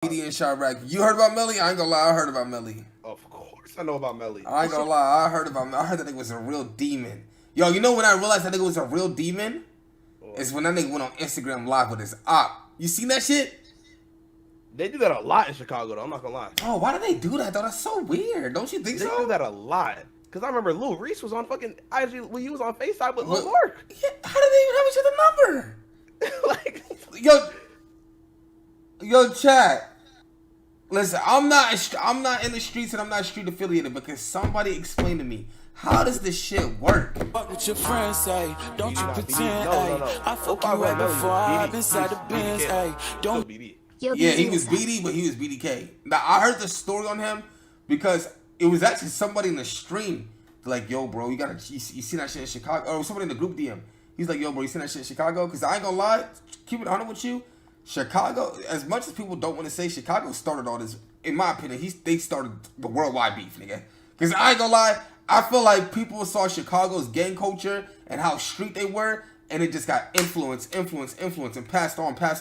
BD and Chiraq. You heard about Melly? I ain't gonna lie, I heard about Melly. Of course I know about Melly. I ain't gonna lie, I heard that nigga was a real demon. Yo, you know when I realized that nigga was a real demon? Is when that nigga went on Instagram live with his op. You seen that shit? They do that a lot in Chicago though, I'm not gonna lie. Oh, why do they do that though? That's so weird. Don't you think so? They do that a lot. Cause I remember Lil Reese was on fucking IG when he was on FaceTime with Lil Durk. Yeah, how did they even have each other number? Like, yo, chat. Listen, I'm not in the streets and I'm not street affiliated because somebody explained to me, how does this shit work? What would your friends say? Don't you pretend, no. I fuck you right before I'm inside the Benz, hey. Don't. Yeah, he was BD, but he was BDK. Now, I heard the story on him because it was actually somebody in the stream. Like, yo, bro, you see that shit in Chicago? Or somebody in the group DM. He's like, yo, bro, you see that shit in Chicago? Because I ain't gonna lie, keep it 100 with you. Chicago, as much as people don't want to say, Chicago started all this. In my opinion, they started the worldwide beef, nigga. Because I ain't gonna lie, I feel like people saw Chicago's gang culture and how street they were, and it just got influence, and passed on. I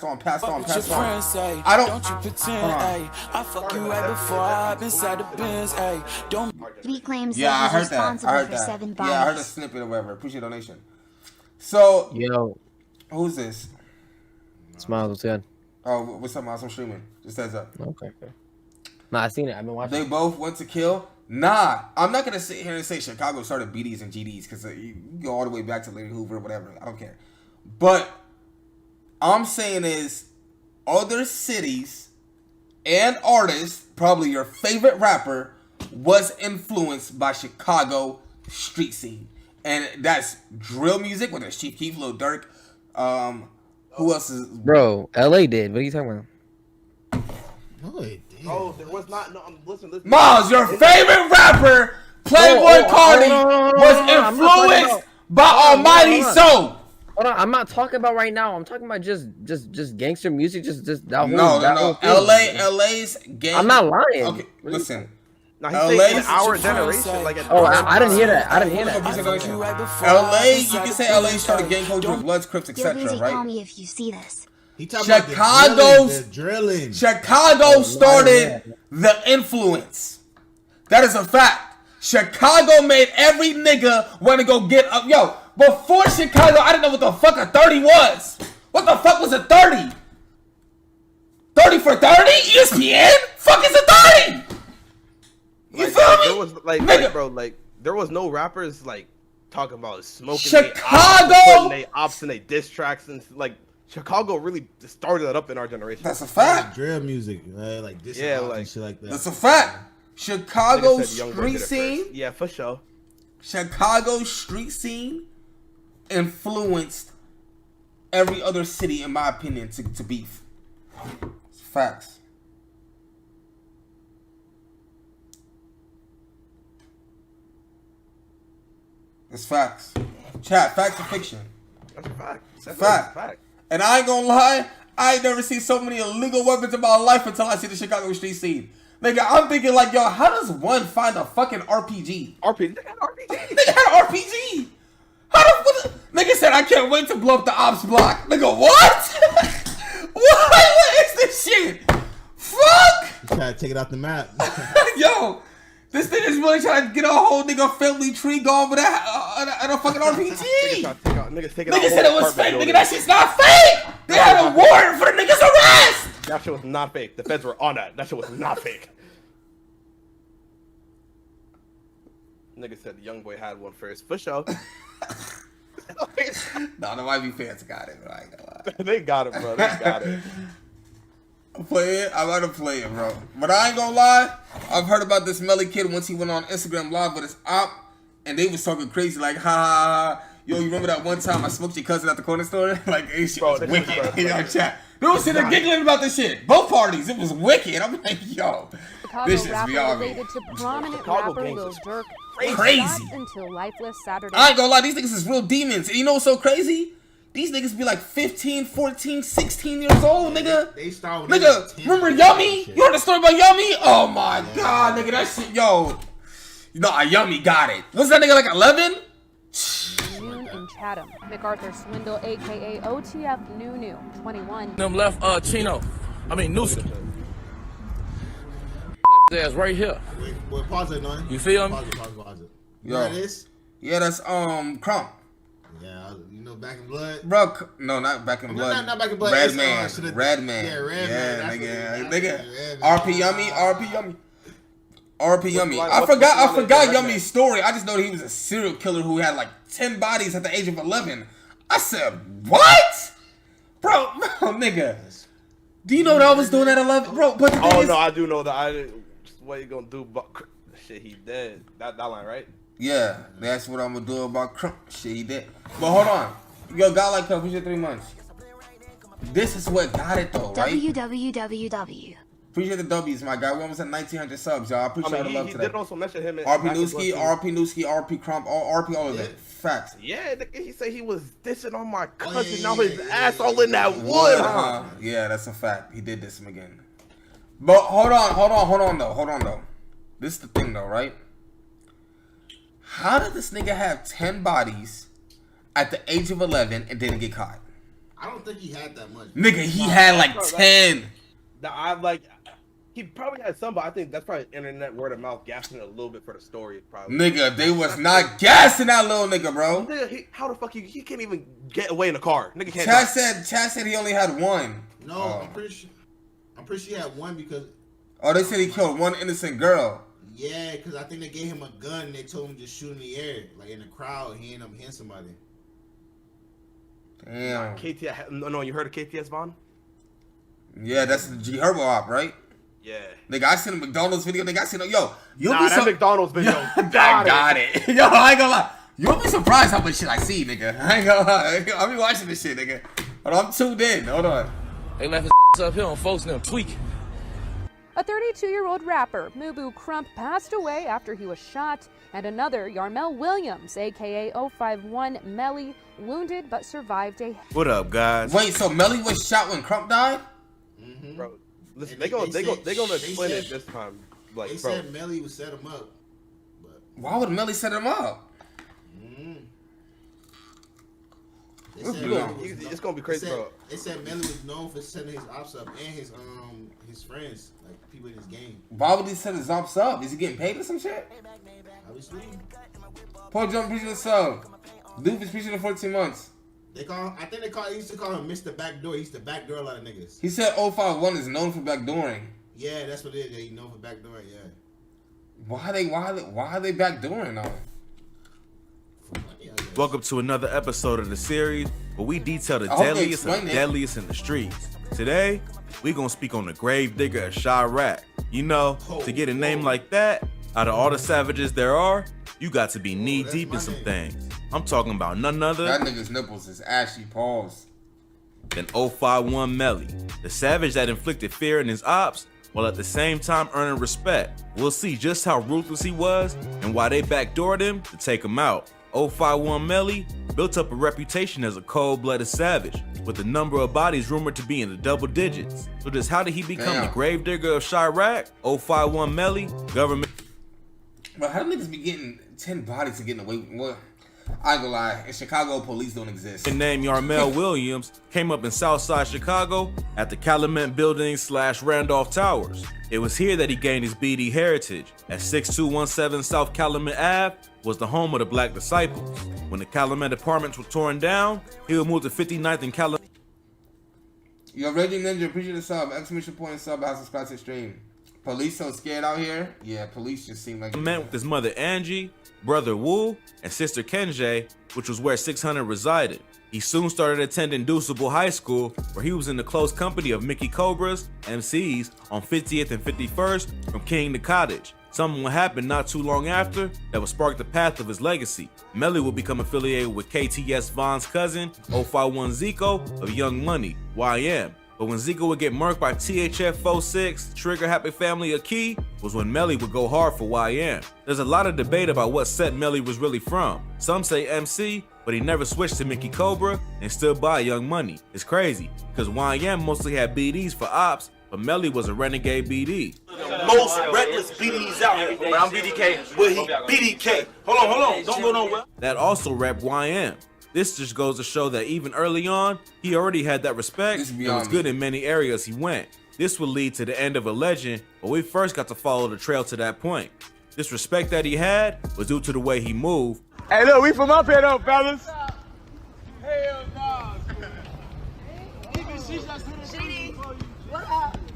don't. You pretend, hey. I fuck you right before I'm inside the Benz, hey. Don't. He claims Yeah, that I he's heard that. responsible I heard for that. 7 Yeah, I heard a bodies. snippet or whatever. Appreciate the donation. So, Yo, who's this? Smiles, what's good? Oh, what's up, Miles? I'm streaming. Just heads up. Okay. Nah, I seen it. I've been watching. They both went to kill. Nah, I'm not gonna sit here and say Chicago started BDs and GDs because you go all the way back to Larry Hoover or whatever. I don't care. But I'm saying is other cities and artists, probably your favorite rapper, was influenced by Chicago street scene, and that's drill music. Whether it's Chief Keef, Lil Durk, who else is? Bro, LA did. What are you talking about? No, it did. Oh, there was not. No, listen. Miles, your favorite rapper, Playboy Cardi, was influenced by Almighty Soul. Hold on, I'm not talking about right now. I'm talking about just gangster music. Just that whole. No. LA's gang. I'm not lying. Okay, listen. Now he's saying our generation, like. I didn't hear that. I didn't hear that. LA, you can say LA started gang culture with Bloods, Crips, Gil etc. Beasley, call Right? me if you see this. He talking Chicago's about the drilling. Chicago started the influence. That is a fact. Chicago made every nigga want to go get up. Yo, before Chicago, I didn't know what the fuck a 30 was. What the fuck was a 30? 30 for 30? ESPN? Fuck is a 30? You feel me? There was there was no rappers like talking about smoking. Chicago, they ops and they diss tracks and like Chicago really started that up in our generation. that's a fact. Drill music, like this, like and shit like that. That's a fact. Chicago Nigga said Young Boy street did it scene. first. Yeah, for sure. Chicago street scene influenced every other city, in my opinion, to beef. It's facts. It's facts. Chat, facts or fiction? That's a fact. It's a fact. And I ain't gonna lie, I ain't never seen so many illegal weapons in my life until I see the Chicago street scene. Nigga, I'm thinking like, yo, how does one find a fucking RPG? RPG? They got RPG. Nigga had an RPG. Nigga said, I can't wait to blow up the Opps block. Nigga, what? What is this shit? Fuck. Try to take it off the map. Yo, this thing is really trying to get a whole nigga family tree going with a fucking RPG. Nigga said it was fake. Nigga, that shit's not fake. They had a warrant for the nigga's arrest. That shit was not fake. The feds were on that. That shit was not fake. Nigga said the young boy had one first. For sure. No, the YB fans got it, bro. I ain't gonna lie. They got it, bro. They got it. Play it. I'm about to play it, bro. But I ain't gonna lie. I've heard about this Melly kid once he went on Instagram Live with his op, and they was talking crazy like, ha ha ha. Yo, you remember that one time I smoked your cousin at the corner store? Like, this shit was wicked. Yo, chat. They was sitting there giggling about this shit. Both parties. It was wicked. I'm like, yo, this is beyond me. Related to prominent rapper Lil Durk. Crazy. Until lifeless Saturday. I ain't gonna lie. These niggas is real demons. And you know what's so crazy? These niggas be like 15, 14, 16 years old, nigga. They start. Nigga, remember Yummy? You heard the story about Yummy? Oh my god, nigga, that shit, yo. You know, Yummy got it. Was that nigga like 11? Noon in Chatham. MacArthur Swindle, aka OTF New 21. Them left Newsom. ass right here. Wait, boy, pause it, man. You feel me? Pause it. You Yo. know what it is? Yeah, that's Crump. Yeah, you know, Back in Blood. Bro, no, not Back in Blood. Not Back in Blood. Red It's, Man. Red Man. Yeah, Red Man. Nigga. RP Yummy. RP Yummy. RP Yummy. line- I what's the forgot line of Red Yummy's Man? story. I just know that he was a serial killer who had like 10 bodies at the age of 11. I said, what? Bro, nigga. Do you know what I was doing at 11? Bro, but the thing Oh is, no, I do know that. What you gonna do? But shit, he dead. That line, right? yeah, that's what I'm gonna do about Crump. Shit, he did. But hold on. Yo, God like Cup, appreciate 3 months. This is what got it though, right? www. Appreciate the W's, my guy. We almost at 1,900 subs, y'all. I appreciate the love he today. did also mention him. RP Newski, RP Crump, RP all of that. Facts. Yeah, he said he was dissing on my cousin. Now his ass all in that wood. Huh? Yeah, that's a fact. He did diss him again. But hold on though. This is the thing though, right? How did this nigga have 10 bodies at the age of 11 and didn't get caught? I don't think he had that much. Nigga, he had like 10. He probably had some, but I think that's probably internet word of mouth gassing it a little bit for the story. Probably. Nigga, they was not gassing that little nigga, bro. Nigga, how the fuck he can't even get away in a car? Nigga can't. Chad said he only had one. No, I'm pretty sure he had one because. Oh, they said he killed one innocent girl. Yeah, because I think they gave him a gun and they told him to shoot in the air, like in the crowd. He ended up hitting somebody. Damn. KTS. No, you heard of KTS Vaughn? Yeah, that's the G Herbo op, right? Yeah. Nigga, I seen a McDonald's video. Nigga, I seen yo. You'll Nah, be that McDonald's video. got it. Yo, I ain't gonna lie. You'll be surprised how much shit I see, nigga. I ain't gonna lie. I'll be watching this shit, nigga. Hold on, I'm tuned in. Hold on. They left his up here on folks and them tweaking. A 32-year-old rapper, Mubu Crump, passed away after he was shot, and another, Yarmel Williams, aka 051 Melly, wounded but survived a... What up, guys? Wait, so Melly was shot when Crump died? Mm-hmm. Bro, listen, They they gonna said- explain it this time. Like, They bro, said Melly would set him up. But, Why would Melly set him up? they said you Melly gonna- was it's gonna be crazy, they said, bro. They said Melly was known for setting his ops up and his friends, like people in his gang. Why would he set his ops up? Is he getting paid or some shit? Obviously. Paul Jump, appreciate the sub. Doofus, appreciate the 14 months. They used to call him Mr. Backdoor. He used to backdoor a lot of niggas. He said 051 is known for backdooring. Yeah, that's what it is. He known for backdooring, yeah. Why are they backdooring though? Welcome to another episode of the series where we detail the I hope they deadliest and explain it. deadliest in the streets. Today, we gonna speak on the gravedigger of Chiraq. You know, to get a name like that, out of all the savages there are, you got to be knee that's deep my in some name. things. I'm talking about none other That nigga's nipples is ashy paws. than 051 Melly, the savage that inflicted fear in his ops while at the same time earning respect. We'll see just how ruthless he was and why they backdoored him to take him out. 051 Melly built up a reputation as a cold-blooded savage, with the number of bodies rumored to be in the double digits. So just how did he become Damn. the gravedigger of Chiraq? 051 Melly, government. But how do niggas be getting 10 bodies and getting away with what? I ain't gonna lie, in Chicago, police don't exist. Named Yarmel Williams came up in Southside Chicago at the Calumet Building / Randolph Towers. It was here that he gained his BD heritage, as 6217 South Calumet Ave was the home of the Black Disciples. When the Calumet apartments were torn down, he would move to 59th and Calumet. Yo, Reggie Ninja, appreciate the sub. Exclamation point sub, house subscribe to stream. Police so scared out here? Yeah, police just seem like... Met with his mother Angie, brother Wu, and sister Kenjay, which was where 600 resided. He soon started attending Deuceable High School, where he was in the close company of Mickey Cobras, MCs, on 50th and 51st from King to Cottage. Something would happen not too long after that would spark the path of his legacy. Melly would become affiliated with KTS Vaughn's cousin, 051 Zico of Young Money, YM. But when Zico would get murked by THF 46, Trigger Happy Family a key, was when Melly would go hard for YM. There's a lot of debate about what set Melly was really from. Some say MC, but he never switched to Mickey Cobra and stood by Young Money. It's crazy, because YM mostly had BDs for ops, but Melly was a renegade BD. Most reckless BDs out here. But I'm BDK. Well, he BDK. Hold on. Don't go nowhere. That also rep YM. This just goes to show that even early on, he already had that respect and was good in many areas he went. This would lead to the end of a legend, but we first got to follow the trail to that point. This respect that he had was due to the way he moved. Hey, look, we from up here though, fellas.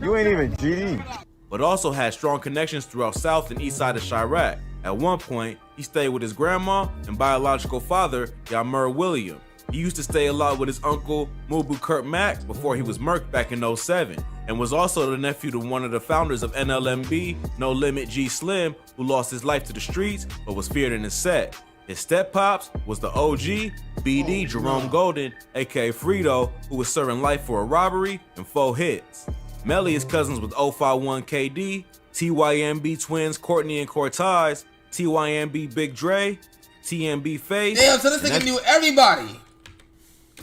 You ain't even GD. But also had strong connections throughout South and East side of Chiraq. At one point, he stayed with his grandma and biological father, Yammer William. He used to stay a lot with his uncle, Mubu Kurt Mack, before he was murked back in 07, and was also the nephew to one of the founders of NLMB, No Limit G Slim, who lost his life to the streets but was feared in his set. His step-pops was the OG, BD Jerome Golden, aka Frito, who was serving life for a robbery and 4 hits. Melly is cousins with 051 KD, TYMB twins Courtney and Cortez, TYMB Big Dre, TMB Face. Damn, so this nigga knew everybody.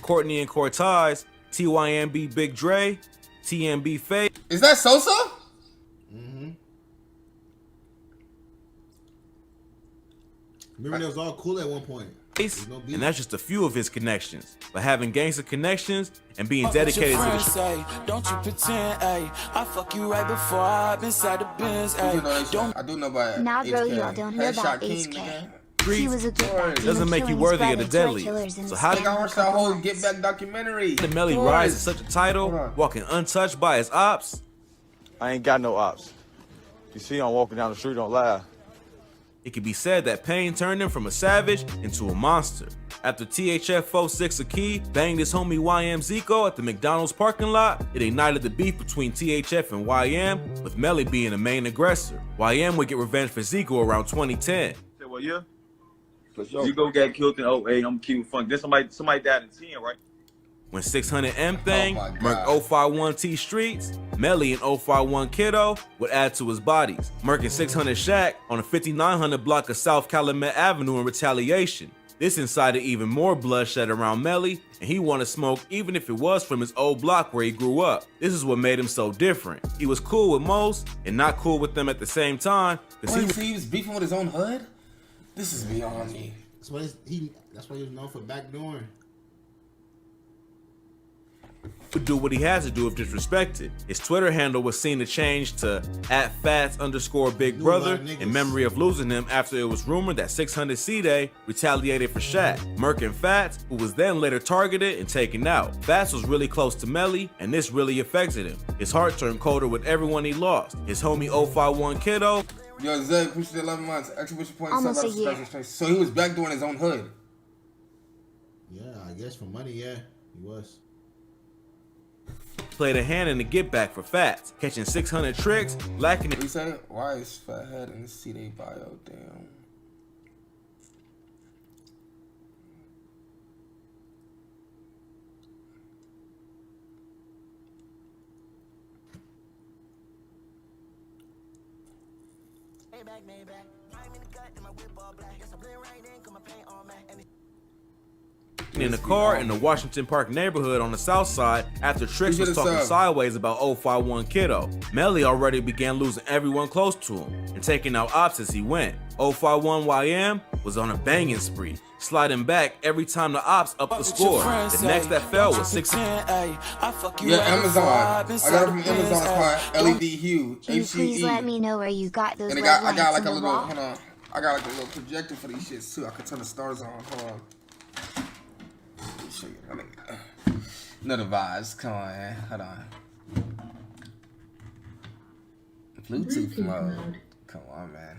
Courtney and Cortez, TYMB Big Dre, TMB Face. Is that Sosa? Remember, they was all cool at one point. And that's just a few of his connections. But having gangster connections and being dedicated to the say, don't you pretend, ay. I fuck you right before I've inside the Benz, ay. Don't I do know about Nah, bro, HK. y'all don't know about Headshot King, HK. nigga. He was a get back. doesn't make you worthy of the Dealiest. So how I think I watched that whole Get Back documentary. did Melly rise to such a title, walking untouched by his ops? I ain't got no ops. You see, I'm walking down the street, don't lie. It can be said that pain turned him from a savage into a monster. After THF 46 Key banged his homie YM Zico at the McDonald's parking lot, it ignited the beef between THF and YM, with Melly being the main aggressor. YM would get revenge for Zico around 2010. Say what year? Zico got killed in 08, I'm keeping fun. Then somebody died in 10, right? When 600M thing Oh my murked God. 051 T Streets, Melly and 051 Kiddo would add to his bodies, murking 600 Shaq on a 5900 block of South Calumet Avenue in Retaliation. This incited even more bloodshed around Melly, and he wanted smoke even if it was from his old block where he grew up. This is what made him so different. He was cool with most and not cool with them at the same time. Wait, so he was beefing with his own hood? This is beyond me. That's why he was known for backdooring. Would do what he had to do if disrespected. His Twitter handle was seen to change to @Fats_Big_Brother in memory of losing him after it was rumored that 600 C-Day retaliated for Shaq, murking Fats, who was then later targeted and taken out. Fats was really close to Melly, and this really affected him. His heart turned colder with everyone he lost. His homie 051 Kiddo. Yo, Zed, appreciate the 11 months. Exhibition point. Almost a year. So he was backdooring his own hood. Yeah, I guess for money, yeah, he was. Played a hand in the get back for Fats, catching 600 tricks, lacking What you say? Why is Fathead in the CD bio? Damn. in the car in the Washington Park neighborhood on the south side after Trix was talking sideways about 051 Kiddo. Melly already began losing everyone close to him and taking out Opps as he went. 051 YM was on a banging spree, sliding back every time the Opps upped the score. The next that fell was 6. Yeah, Amazon. I got it from Amazon called LED Hue. Can you please let me know where you got those And red I got lights like a in the little, wall? hold on. I got like a little projector for these shits too. I can turn the stars on. Hold on. Let me show you. Another vibes. Come on, man. Hold on. Bluetooth mode. Come on, man.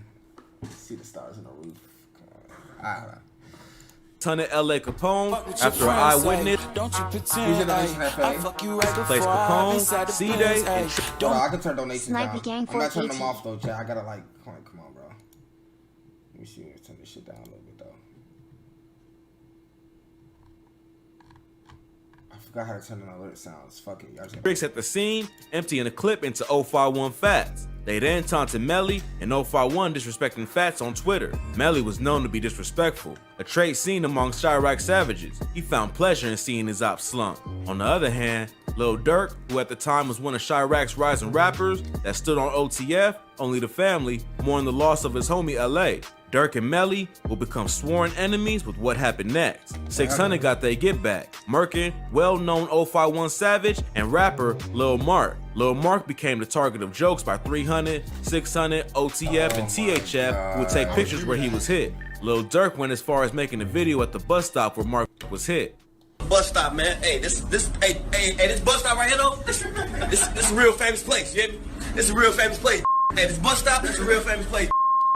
See the stars on the roof. Come on, man. Alright. Ton of LA Capone after an eyewitness. Don't you pretend I fuck you right Place Capone, C-Day, and Hold on, I can turn donations Sniper down. gang I'm not turning them 4KT. off though, chat. I gotta like, come on, bro. Let me see. Turn this shit down a little bit though. I forgot how to turn on alert sounds. Fuck it, y'all just. Tricks at the scene, emptying the clip into 051 Fats. They then taunted Melly and 051 disrespecting Fats on Twitter. Melly was known to be disrespectful, a trait seen among Chiraq savages. He found pleasure in seeing his ops slump. On the other hand, Lil Durk, who at the time was one of Chiraq's rising rappers that stood on OTF, only the family, mourned the loss of his homie LA. Durk and Melly will become sworn enemies with what happened next. 600 got their get back, murking well-known 051 Savage and rapper Lil Mark. Lil Mark became the target of jokes by 300, 600, OTF, and THF, who would take pictures where he was hit. Lil Durk went as far as making a video at the bus stop where Mark was hit. Bus stop, man. Hey, this bus stop right here, though. This a real famous place. You hear me? This is a real famous place. Hey, this bus stop, this is a real famous place.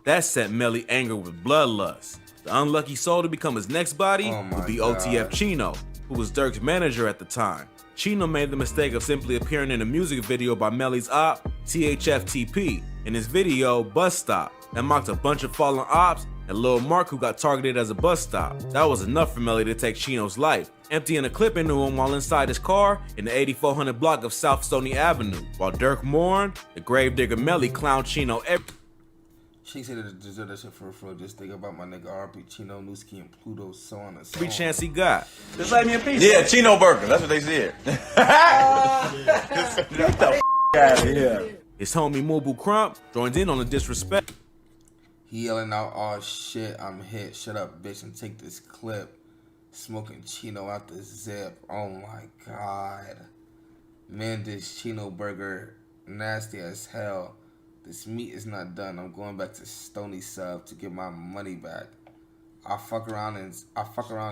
That sent Melly angry with bloodlust. The unlucky soul to become his next body would be OTF Chino, who was Durk's manager at the time. Chino made the mistake of simply appearing in a music video by Melly's op, THFTP, in his video, Bus Stop. That mocked a bunch of fallen ops and Lil Mark, who got targeted as a bus stop. That was enough for Melly to take Chino's life, emptying a clip into him while inside his car in the 8400 block of South Stony Avenue. While Durk mourned, the gravedigger Melly clowned Chino every. She said it deserved that shit for just think about my nigga RP, Chino, Newski, and Pluto, so on and so every chance he got. Just let me in peace. Yeah, Chino Burger. That's what they said. Get the out of here. His homie Mubu Crump joined in on the disrespect. He yelling out, "Oh shit, I'm hit. Shut up, bitch, and take this clip." Smoking Chino out the zip. Oh my god. Man, this Chino burger nasty as hell. This meat is not done. I'm going back to Stony Sub to get my money back. I fuck around,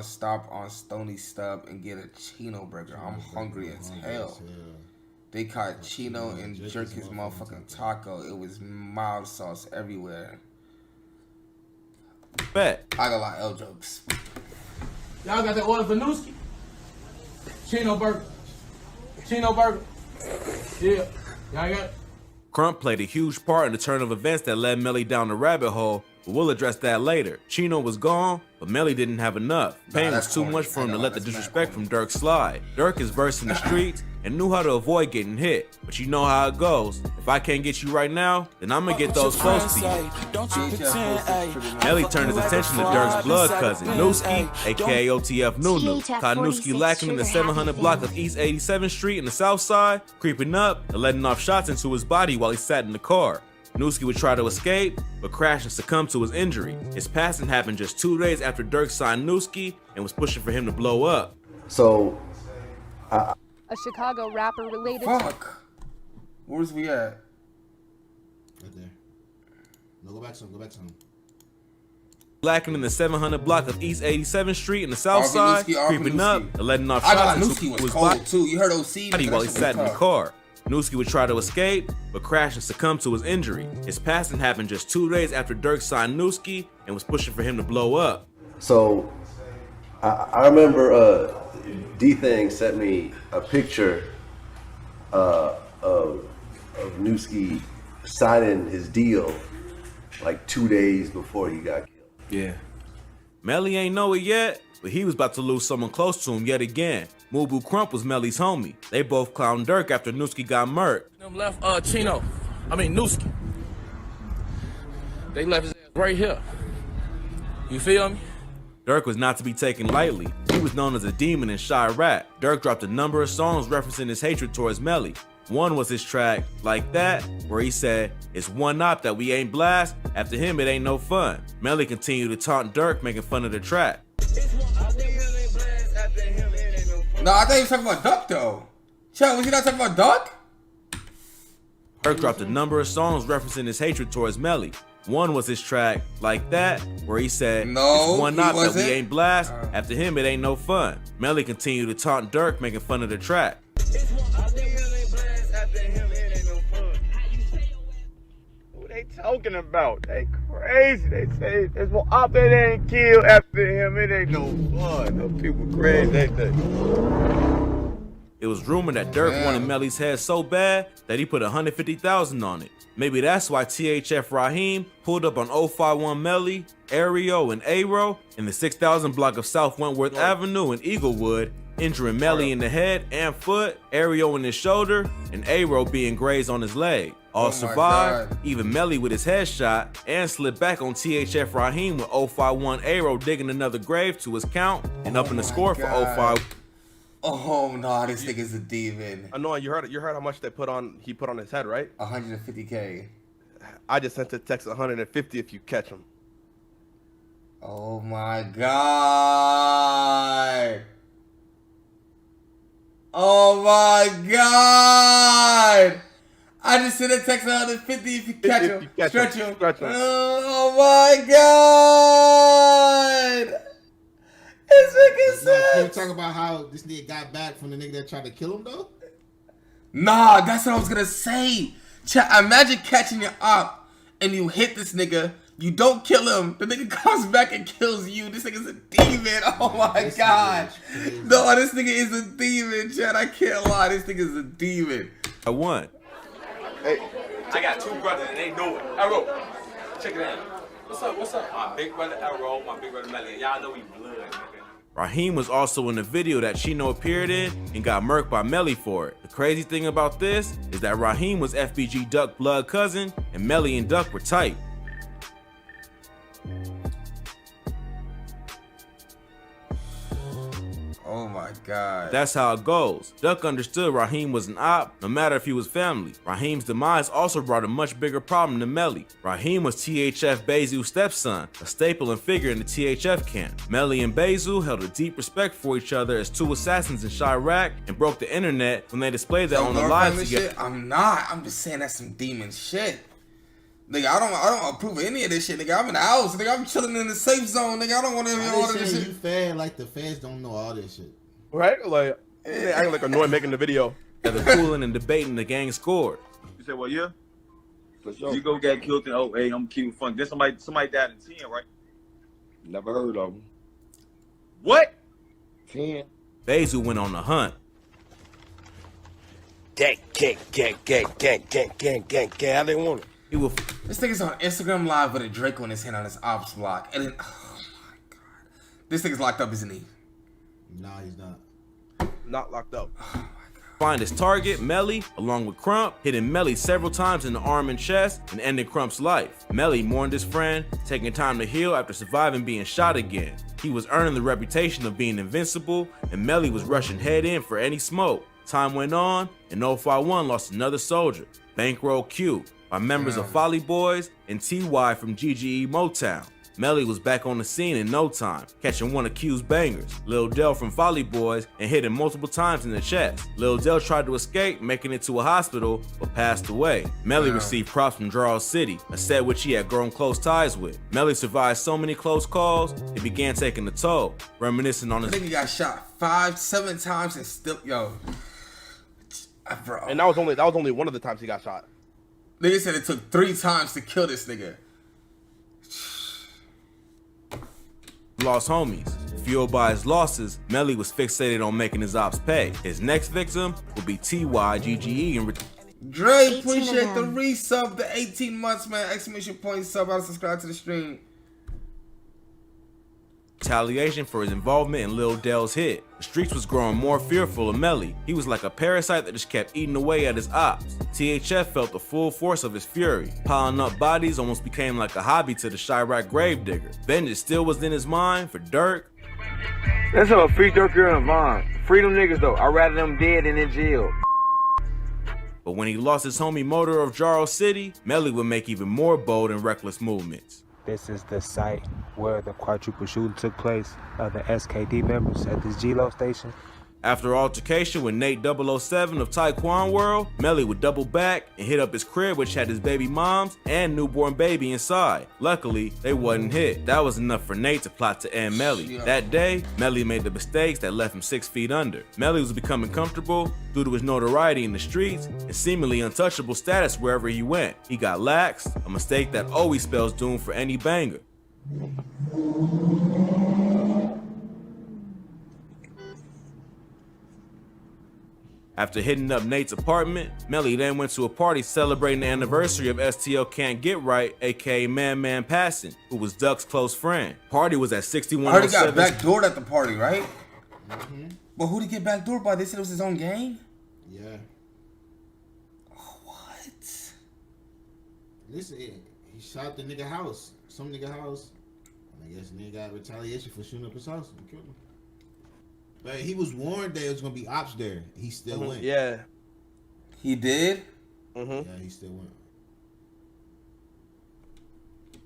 stop on Stony Sub and get a Chino burger. I'm hungry as hell. They caught Chino and jerked his motherfucking taco. It was mild sauce everywhere. Bet. I got a lot of L jokes. Y'all got that order for Newski? Chino burger. Chino burger. Yeah. Y'all got it? Crump played a huge part in the turn of events that led Melly down the rabbit hole, but we'll address that later. Chino was gone, but Melly didn't have enough. Pain was too much for him to let the disrespect from Durk slide. Durk is versed in the streets and knew how to avoid getting hit, but you know how it goes. If I can't get you right now, then I'm gonna get those close to you. Melly turned his attention to Durk's blood cousin, Newski, aka OTF Nunu, caught Newski lacking in the 700 block of East 87th Street in the South Side, creeping up and letting off shots into his body while he sat in the car. Newski would try to escape, but crashed and succumbed to his injury. His passing happened just 2 days after Durk signed Newski and was pushing for him to blow up. So, A Chicago rapper related Fuck. Where's we at? Right there. No, go back to him. Lacking in the 700 block of East 87th Street in the South Side, creeping up and letting off I got shots Newski into was his cold body too. You heard OC while he sat in the car. Newski would try to escape, but crashed and succumbed to his injury. His passing happened just 2 days after Durk signed Newski and was pushing for him to blow up. so I remember D-Thing sent me a picture of Newski signing his deal like 2 days before he got killed. Yeah. Melly ain't know it yet, but he was about to lose someone close to him yet again. Mubu Crump was Melly's homie. They both clowned Durk after Newski got murked. Them left Newski. They left his ass right here. You feel me? Durk was not to be taken lightly. He was known as a demon in Chiraq. Durk dropped a number of songs referencing his hatred towards Melly. One was his track, Like That, where he said, "It's one op that we ain't blast, after him it ain't no fun." Melly continued to taunt Durk, making fun of the track. No, I thought he was talking about Duck though. Chuck, was he not talking about Duck? Durk dropped a number of songs referencing his hatred towards Melly. One was his track, Like That, where he said, No, "It's one he op that we wasn't. ain't blast, after him it ain't no fun." Melly continued to taunt Durk, making fun of the track. What they talking about? They crazy. They say there's more op that ain't killed after him. It ain't no fun. Those people crazy. It was rumored that Durk wanted Melly's head so bad that he put $150,000 on it. Maybe that's why THF Raheem pulled up on 051 Melly, Aereo, and Aero in the 6000 block of South Wentworth Avenue in Eaglewood, injuring Melly in the head and foot, Aereo in his shoulder, and Aero being grazed on his leg. All survived, even Melly with his head shot, and slid back on THF Raheem with 051 Aero digging another grave to his count and up in the score for 05. Oh no, this nigga's a demon. Annoying. You heard how much he put on his head, right? 150K. I just sent a text 150 if you catch him. Oh my God. Oh my God. I just sent a text 150 if you catch him. Stretch him. Oh my God. It's making sense. Can you talk about how this nigga got back from the nigga that tried to kill him though? Nah, that's what I was gonna say. Imagine catching your op and you hit this nigga. You don't kill him. The nigga comes back and kills you. This nigga's a demon. Oh my God. No, this nigga is a demon, Chad. I can't lie. This nigga's a demon. I won. Hey, I got two brothers and they know it. Arrow, check it out. What's up? What's up? My big brother Arrow, my big brother Melly. Y'all know we blood, nigga. Raheem was also in the video that Chino appeared in and got murked by Melly for it. The crazy thing about this is that Raheem was FBG Duck blood cousin and Melly and Duck were tight. Oh my God. That's how it goes. Duck understood Raheem was an op, no matter if he was family. Raheem's demise also brought a much bigger problem to Melly. Raheem was THF Bezu's stepson, a staple and figure in the THF camp. Melly and Bezu held a deep respect for each other as two assassins in Chiraq and broke the internet when they displayed their own lives together. Shit? I'm not. I'm just saying that's some demon shit. Nigga, I don't approve of any of this shit, nigga. I'm in the house, nigga. I'm chilling in the safe zone, nigga. I don't want to hear all of this shit. You fed like the feds don't know all this shit. Right? Like, they acting like annoying making the video. They're cooling and debating, the gang scored. You said, well, yeah? For sure. You go get killed in 08, I'm keeping fun. Then somebody died in 10, right? Never heard of them. What? 10. Bezu went on the hunt. Gang. I didn't want it. This nigga's on Instagram Live with a Draco in his hand on his Opps block. And then, oh my God. This nigga's locked up, isn't he? Nah, he's not. Not locked up. Find his target, Melly, along with Crump, hitting Melly several times in the arm and chest and ending Crump's life. Melly mourned his friend, taking time to heal after surviving being shot again. He was earning the reputation of being invincible, and Melly was rushing head in for any smoke. Time went on, and 051 lost another soldier, Bankroll Q, by members of Folly Boys and TY from GGE Motown. Melly was back on the scene in no time, catching one of Q's bangers, Lil Del from Folly Boys, and hit him multiple times in the chest. Lil Del tried to escape, making it to a hospital, but passed away. Melly received props from Draws City, a set which he had grown close ties with. Melly survived so many close calls, it began taking a toll, reminiscing on his— I think he got shot 5-7 times and still, yo. Bro. And that was only one of the times he got shot. Nigga said it took 3 times to kill this nigga. Lost homies. Fueled by his losses, Melly was fixated on making his ops pay. His next victim would be TY, GGE, and Dre, appreciate the resub, the 18 months, man. Exclamation point sub. I'll subscribe to the stream. Retaliation for his involvement in Lil Del's hit. The streets was growing more fearful of Melly. He was like a parasite that just kept eating away at his ops. THF felt the full force of his fury. Piling up bodies almost became like a hobby to the Chiraq gravedigger. Vengeance still was in his mind for Durk. That's how free Durk and Vaughn. Free them niggas though. I'd rather them dead than in jail. But when he lost his homie Motor of Jaro City, Melly would make even more bold and reckless movements. This is the site where the quadruple shooting took place of the SKD members at this G-Lo station. After altercation with Nate 007 of Taekwon World, Melly would double back and hit up his crib, which had his baby moms and newborn baby inside. Luckily, they wasn't hit. That was enough for Nate to plot to end Melly. That day, Melly made the mistakes that left him 6 feet under. Melly was becoming comfortable due to his notoriety in the streets and seemingly untouchable status wherever he went. He got lax, a mistake that always spells doom for any banger. After hitting up Nate's apartment, Melly then went to a party celebrating the anniversary of STL Can't Get Right, aka Man passing, who was Duck's close friend. Party was at 6107. I already got backdoored at the party, right? But who did he get backdoored by? They said it was his own gang? Yeah. What? Listen, he shot the nigga house. Some nigga house. I guess nigga got retaliation for shooting up his house and killed him. But he was warned that it was gonna be Opps there. He still went. Yeah. He did? Yeah, he still went.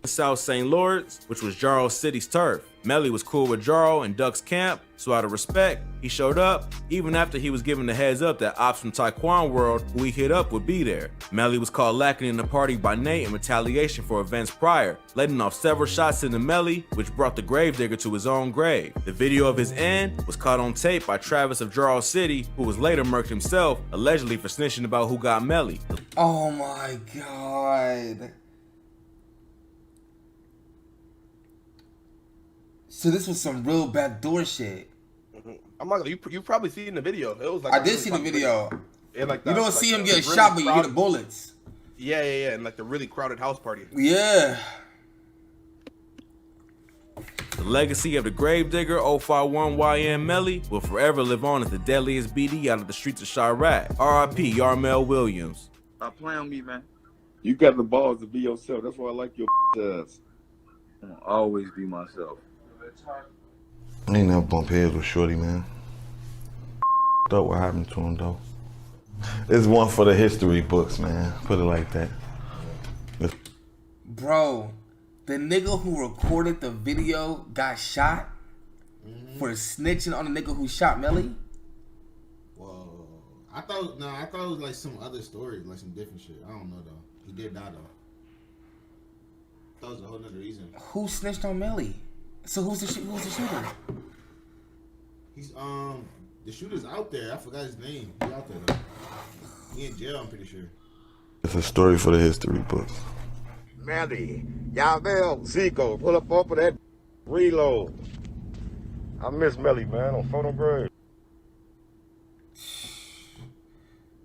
South St. Lawrence, which was Jarrell's city's turf. Melly was cool with Jarrell and Duck's camp, so out of respect, he showed up, even after he was given the heads up that Opps from Taekwon World, who he hit up, would be there. Melly was caught lacking in the party by Nate in retaliation for events prior, letting off several shots into Melly, which brought the gravedigger to his own grave. The video of his end was caught on tape by Travis of Jarrell City, who was later murked himself, allegedly for snitching about who got Melly. Oh my God. So this was some real backdoor shit. I'm not gonna. You probably seen the video. It was like I did see the video. And like you don't like see him the get really shot, but you hear the crowded- bullets. Yeah, and like the really crowded house party. Yeah. The legacy of the gravedigger 051YN Melly will forever live on as the deadliest BD out of the streets of Chiraq. R.I.P. Yarmel Williams. Stop playing on me, man. You got the balls to be yourself. That's why I like your ass. I'll always be myself. I ain't never bump heads with Shorty, man. Up what happened to him, though. It's one for the history books, man. Put it like that. Bro, the nigga who recorded the video got shot for snitching on the nigga who shot Melly? Whoa. I thought it was like some other story, like some different shit. I don't know, though. He did die, though. That was a whole nother reason. Who snitched on Melly? So who's the shooter? He's the shooter's out there. I forgot his name. He out there though. He in jail, I'm pretty sure. It's a story for the history books. Melly, y'all there, Zico, pull up off of that reload. I miss Melly, man, on Photo Grade.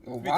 Well, why